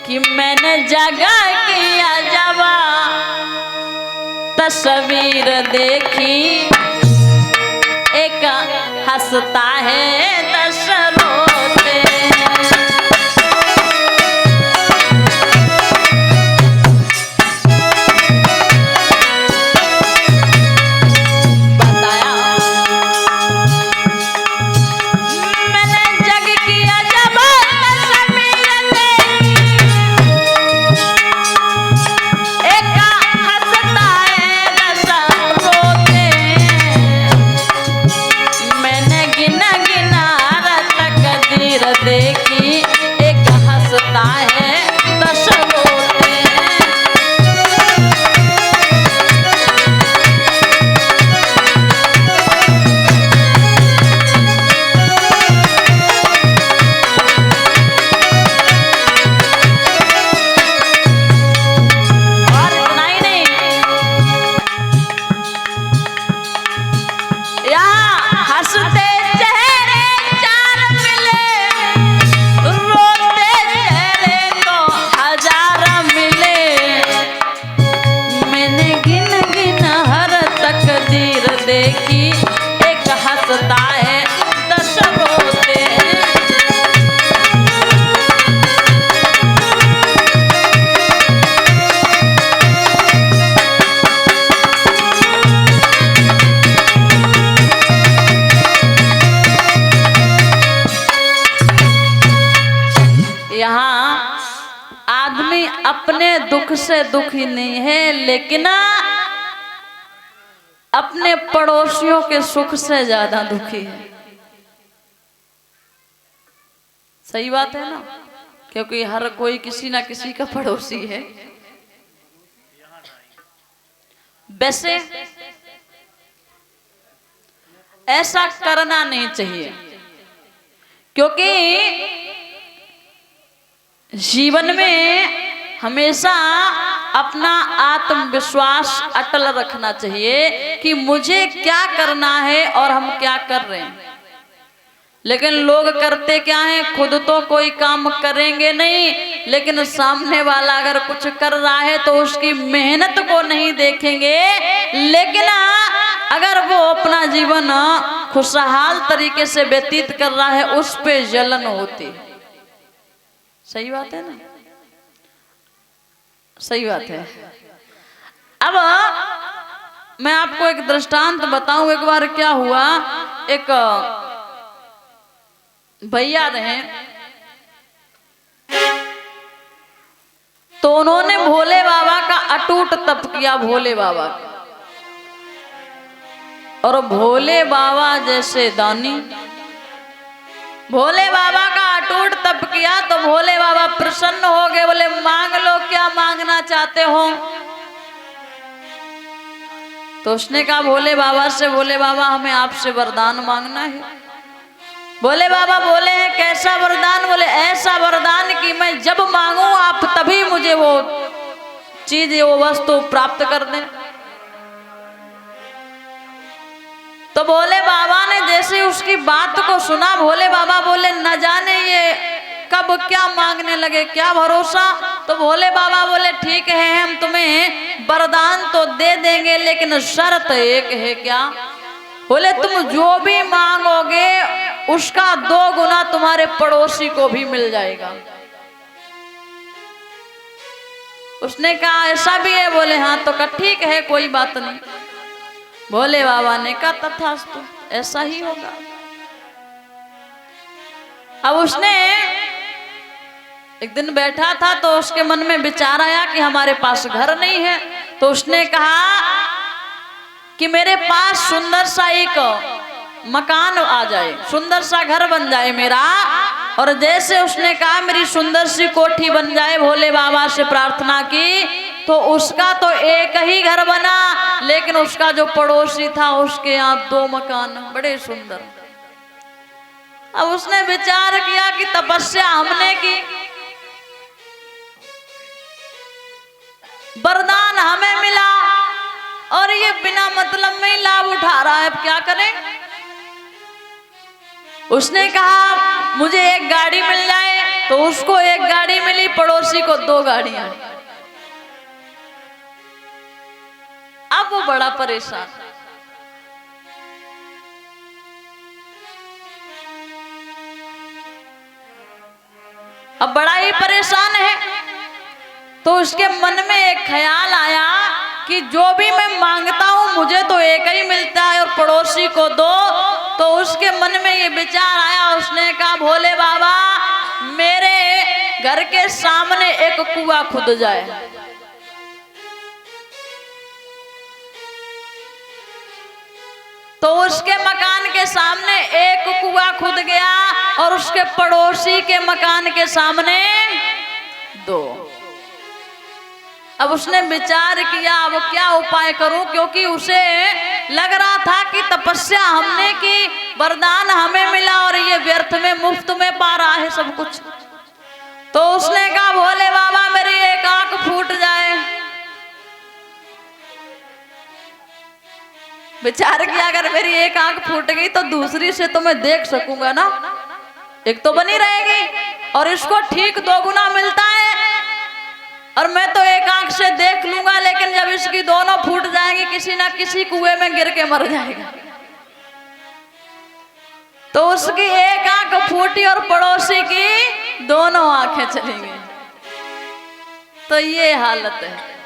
कि मैंने जगह किया जवा तस्वीर देखी, एक हंसता है दस रोते। देखी एक हंसता है दस रोते। और इतना ही नहीं, यहाँ हंसते देखी एक हंसता है दस रोते। यहाँ आदमी अपने दुख से दुखी नहीं है, लेकिन अपने पड़ोसियों के सुख से ज्यादा दुखी है। सही बात है ना, क्योंकि हर कोई किसी ना किसी का पड़ोसी है। वैसे ऐसा करना नहीं चाहिए, क्योंकि जीवन में हमेशा अपना आत्मविश्वास अटल रखना चाहिए कि मुझे क्या करना है और हम क्या कर रहे हैं। लेकिन लोग करते क्या है, खुद तो कोई काम करेंगे नहीं, लेकिन सामने वाला अगर कुछ कर रहा है तो उसकी मेहनत को नहीं देखेंगे। लेकिन अगर वो अपना जीवन खुशहाल तरीके से व्यतीत कर रहा है, उस पे जलन होती। सही बात है ना, सही बात है। अब मैं आपको एक दृष्टांत बताऊं। एक बार क्या हुआ, एक भैया रहे, तो उन्होंने भोले बाबा का अटूट तप किया, भोले बाबा का। और भोले बाबा जैसे दानी, भोले बाबा का अटूट तप किया तो भोले बाबा प्रसन्न हो गए। बोले मांग लो, क्या मांगना चाहते हो। तो उसने कहा भोले बाबा से, भोले बाबा हमें आपसे वरदान मांगना है। भोले बाबा बोले हैं कैसा वरदान। बोले ऐसा वरदान कि मैं जब मांगू आप तभी मुझे वो चीज, वो वस्तु प्राप्त कर दें। तो भोले बाबा ने जैसे उसकी बात को सुना, भोले बाबा बोले न जाने ये कब क्या मांगने लगे, क्या भरोसा। तो भोले बाबा बोले ठीक है, हम तुम्हें वरदान तो दे देंगे, लेकिन शर्त एक है। क्या? बोले तुम जो भी मांगोगे उसका 2 गुना तुम्हारे पड़ोसी को भी मिल जाएगा। उसने कहा ऐसा भी है। बोले हाँ। तो कहा ठीक है, कोई बात नहीं। भोले बाबा ने कहा तथास्तु, ऐसा ही होगा। अब उसने एक दिन बैठा था तो उसके मन में विचार आया कि हमारे पास घर नहीं है। तो उसने कहा कि मेरे पास सुंदर सा एक मकान आ जाए, सुंदर सा घर बन जाए मेरा। और जैसे उसने कहा मेरी सुंदर सी कोठी बन जाए, भोले बाबा से प्रार्थना की, तो उसका तो एक ही घर बना, लेकिन उसका जो पड़ोसी था उसके यहाँ 2 मकान बड़े सुंदर। अब उसने विचार किया कि तपस्या हमने की, वरदान हमें मिला और ये बिना मतलब में ही लाभ उठा रहा है, अब क्या करें। उसने कहा मुझे एक गाड़ी मिल जाए तो उसको एक गाड़ी मिली, पड़ोसी को 2 गाड़ियां। अब वो बड़ा परेशान। अब बड़ा ही परेशान है। तो उसके मन में एक ख्याल आया कि जो भी मैं मांगता हूं मुझे तो एक ही मिलता है और पड़ोसी को 2। तो उसके मन में ये विचार आया, उसने कहा भोले बाबा मेरे घर के सामने एक कुआं खुद जाए। तो उसके मकान के सामने एक कुआं खुद गया और उसके पड़ोसी के मकान के सामने 2। अब उसने विचार किया अब क्या उपाय करूं, क्योंकि उसे लग रहा था कि तपस्या हमने की, वरदान हमें मिला और ये व्यर्थ में मुफ्त में पा रहा है सब कुछ। तो उसने कहा भोले बाबा मेरी एक आंख फूट जाए। विचार किया अगर मेरी एक आंख फूट गई तो दूसरी से तो मैं देख सकूंगा ना, एक तो बनी रहेगी और इसको ठीक 2 गुना मिलता है और मैं तो एक आंख से देख लूंगा, लेकिन जब इसकी दोनों फूट जाएंगी किसी ना किसी कुएं में गिर के मर जाएगा। तो उसकी एक आंख फूटी और पड़ोसी की दोनों आंखें चली गई। तो ये हालत है।